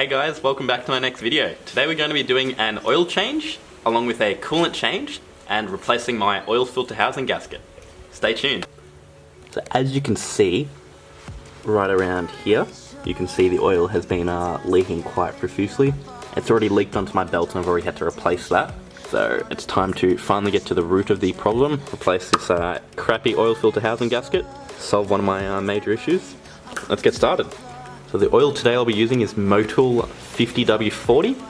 Hey guys, welcome back to my next video. Today we're going to be doing an oil change along with a coolant change and replacing my oil filter housing gasket. Stay tuned. So as you can see, right around here, you can see the oil has been leaking quite profusely. It's already leaked onto my belt and I've already had to replace that. So it's time to finally get to the root of the problem, replace this crappy oil filter housing gasket, solve one of my major issues. Let's get started. So the oil today I'll be using is Motul 50W40,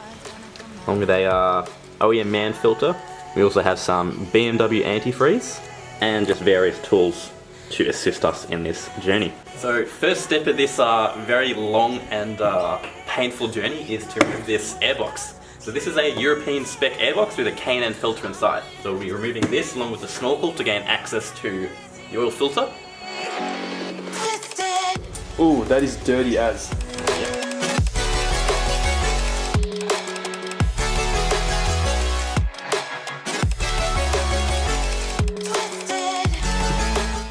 along with a OEM man filter. We also have some BMW antifreeze, and just various tools to assist us in this journey. So first step of this very long and painful journey is to remove this airbox. So this is a European spec airbox with a K&N filter inside. So we'll be removing this along with the snorkel to gain access to the oil filter. Ooh, that is dirty as.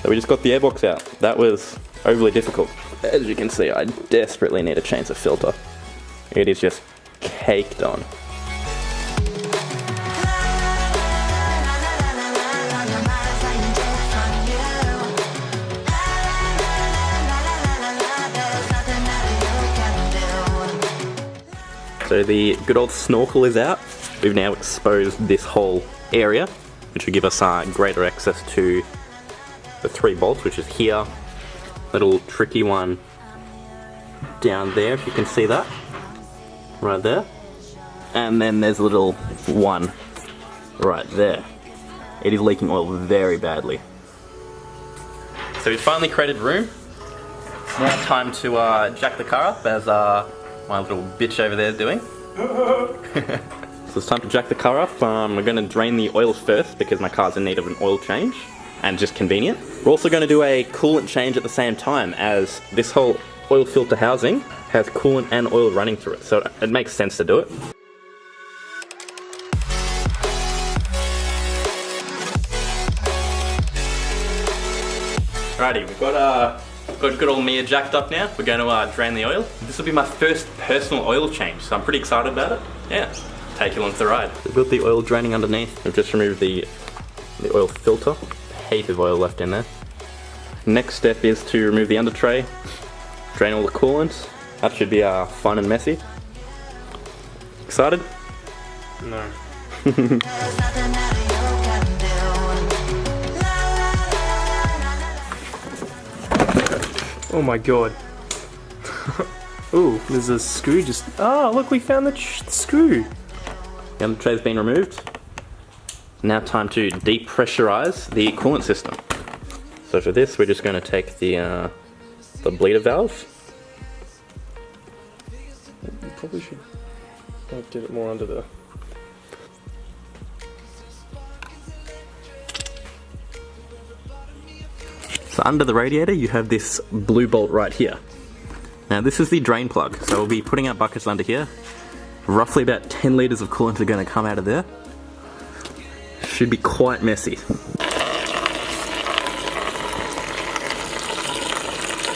So we just got the airbox out. That was overly difficult. As you can see, I desperately need to change the filter. It is just caked on. So the good old snorkel is out. We've now exposed this whole area, which will give us greater access to the 3 bolts, which is here. Little tricky one down there, if you can see that. Right there. And then there's a little one right there. It is leaking oil very badly. So we've finally created room. It's now time to jack the car up, as my little bitch over there is doing. So it's time to jack the car up. We're going to drain the oil first because my car's in need of an oil change, and just convenient. We're also going to do a coolant change at the same time, as this whole oil filter housing has coolant and oil running through it, so it makes sense to do it. Alrighty, we've got good old Mia jacked up now. We're going to drain the oil. This will be my first personal oil change, so I'm pretty excited about it. Yeah, take you along for the ride. We've got the oil draining underneath. We've just removed the oil filter. A heap of oil left in there. Next step is to remove the under tray, drain all the coolant. That should be fun and messy. Excited? No. Oh my god. Ooh, there's a screw just... Oh, look, we found the screw. The under tray's been removed. Now time to depressurize the coolant system. So for this, we're just going to take the bleeder valve. You probably should get it more under the... So under the radiator, you have this blue bolt right here. Now this is the drain plug, so we'll be putting our buckets under here. Roughly about 10 litres of coolant are going to come out of there. Should be quite messy.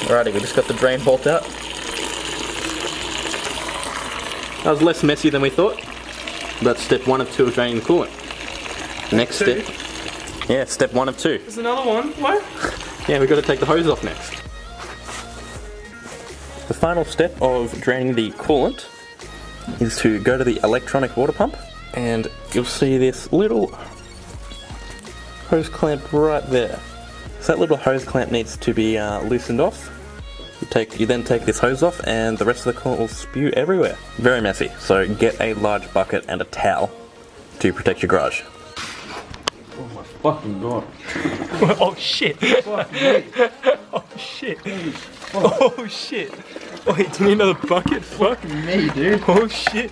Alrighty, we just got the drain bolt out. That was less messy than we thought. That's step 1 of 2 of draining the coolant. Next step. Yeah, step 1 of 2. There's another one. What? Yeah, we've got to take the hose off next. The final step of draining the coolant is to go to the electronic water pump, and you'll see this little hose clamp right there. So that little hose clamp needs to be loosened off. You then take this hose off and the rest of the coolant will spew everywhere. Very messy, so get a large bucket and a towel to protect your garage. Oh my fucking god. Oh shit. Oh shit. Oh shit. Wait, do you need another bucket? Fuck me, dude. Oh shit.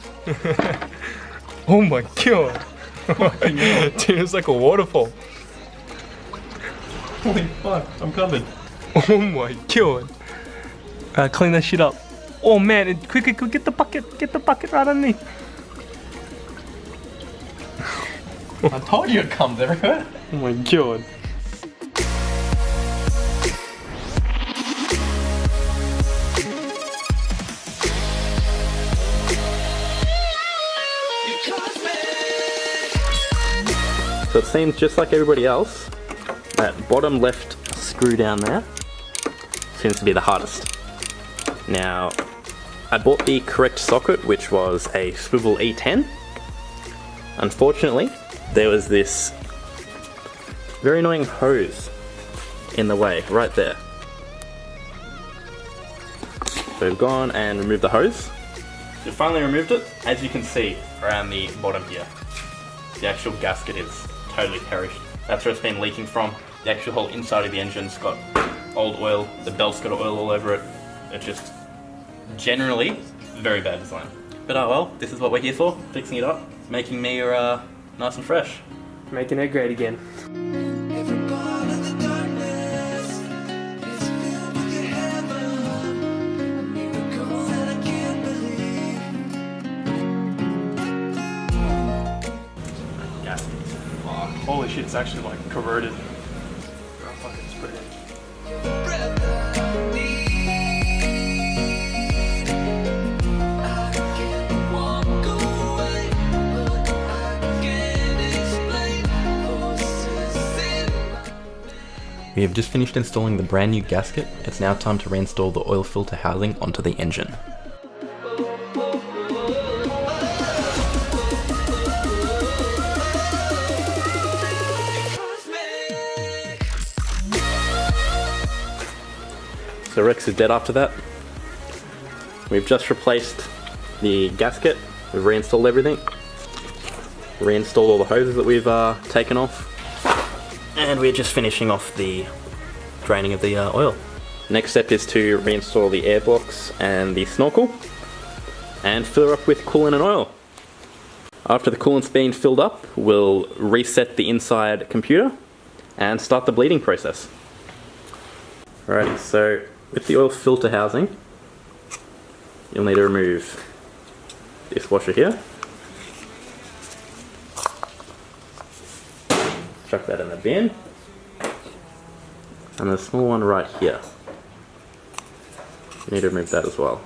Oh my god. Dude, it's like a waterfall. Holy fuck, I'm coming. Oh my god. Clean that shit up. Oh man, quick, get the bucket right underneath. I told you it comes everywhere. Oh my god. So it seems just like everybody else, that bottom left screw down there seems to be the hardest. Now, I bought the correct socket, which was a swivel E10. Unfortunately, there was this very annoying hose in the way, right there. So we've gone and removed the hose. We finally removed it. As you can see around the bottom here, the actual gasket is totally perished. That's where it's been leaking from. The actual whole inside of the engine's got old oil, the belt's got oil all over it. It's just generally very bad design. But oh well, this is what we're here for, fixing it up, making me nice and fresh. Making it great again. Holy shit, it's actually like corroded. Oh, fuck, it's brilliant. We have just finished installing the brand new gasket. It's now time to reinstall the oil filter housing onto the engine. So Rex is dead after that. We've just replaced the gasket, we've reinstalled everything, reinstalled all the hoses that we've taken off, and we're just finishing off the draining of the oil. Next step is to reinstall the air box and the snorkel, and fill her up with coolant and oil. After the coolant's been filled up, we'll reset the inside computer and start the bleeding process. Alrighty, so with the oil filter housing, you'll need to remove this washer here. Chuck that in the bin. And the small one right here. You need to remove that as well.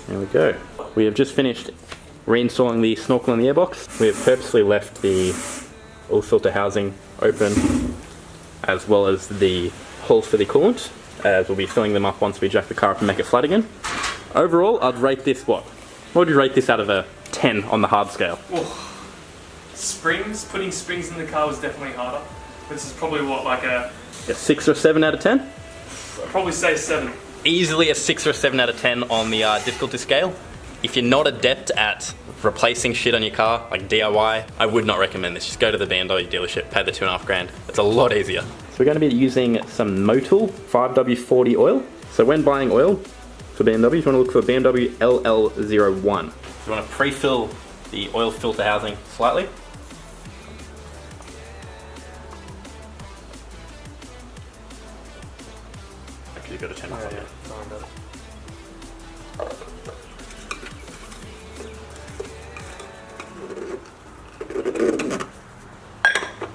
There we go. We have just finished reinstalling the snorkel and the airbox. We have purposely left the oil filter housing open, as well as the holes for the coolant, as we'll be filling them up once we jack the car up and make it flat again. Overall, I'd rate this what? What would you rate this out of a 10 on the hard scale? Oh. Springs, putting springs in the car was definitely harder. This is probably what, like a 6 or 7 out of 10? I'd probably say 7. Easily a 6 or 7 out of 10 on the difficulty scale. If you're not adept at replacing shit on your car, like DIY, I would not recommend this. Just go to the BMW dealership, pay the $2.5 grand. It's a lot easier. So we're going to be using some Motul 5W40 oil. So when buying oil for BMW, you want to look for BMW LL01. You want to pre-fill the oil filter housing slightly. Actually, you've got to turn off on there.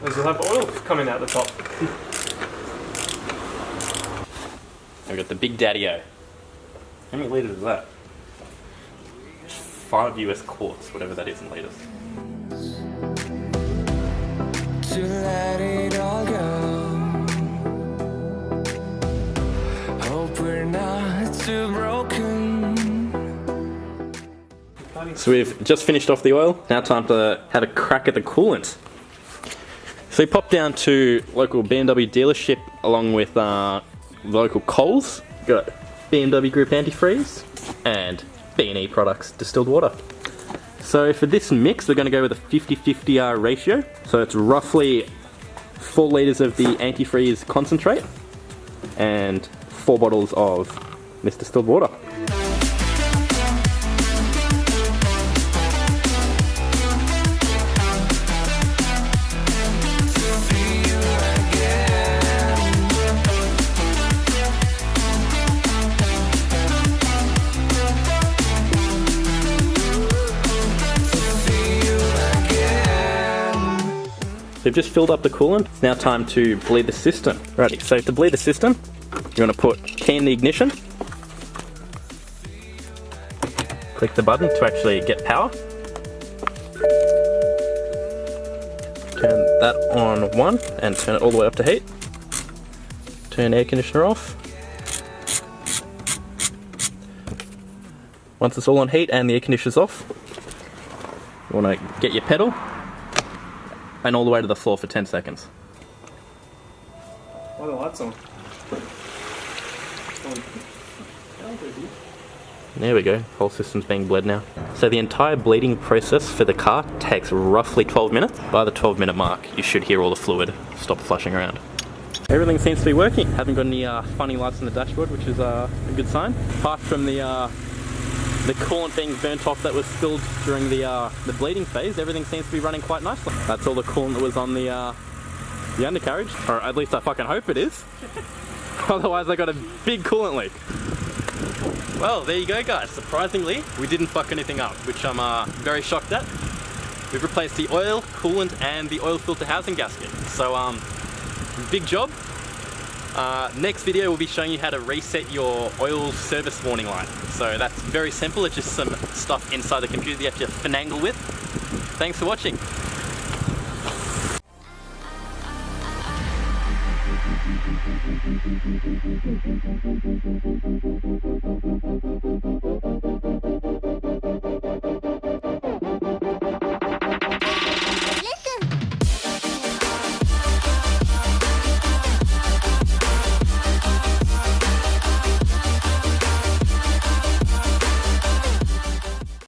There's a lot of oil coming out the top. We've got the Big Daddy-O. How many litres is that? 5 US quarts, whatever that is in litres. To let it all go. Hope we're not too broken. So we've just finished off the oil. Now time to have a crack at the coolant. So we popped down to local BMW dealership along with local Coles. Got BMW Group antifreeze and B&E products distilled water. So for this mix, we're going to go with a 50-50 ratio. So it's roughly 4 litres of the antifreeze concentrate and 4 bottles of this distilled water. we've just filled up the coolant. It's now time to bleed the system. Righty, so to bleed the system, you want to put key in the ignition. Click the button to actually get power. Turn that on 1 and turn it all the way up to heat. Turn air conditioner off. Once it's all on heat and the air conditioner's off, you want to get your pedal and all the way to the floor for 10 seconds. Why are the lights on? There we go, whole system's being bled now. So the entire bleeding process for the car takes roughly 12 minutes. By the 12-minute mark, you should hear all the fluid stop flushing around. Everything seems to be working. Haven't got any funny lights on the dashboard, which is a good sign. Apart from the coolant being burnt off that was spilled during the bleeding phase, everything seems to be running quite nicely. That's all the coolant that was on the undercarriage, or at least I fucking hope it is. Otherwise I got a big coolant leak. Well, there you go guys. Surprisingly, we didn't fuck anything up, which I'm very shocked at. We've replaced the oil, coolant and the oil filter housing gasket. So big job. Next video we'll be showing you how to reset your oil service warning light. So that's very simple. It's just some stuff inside the computer that you have to finagle with. Thanks for watching.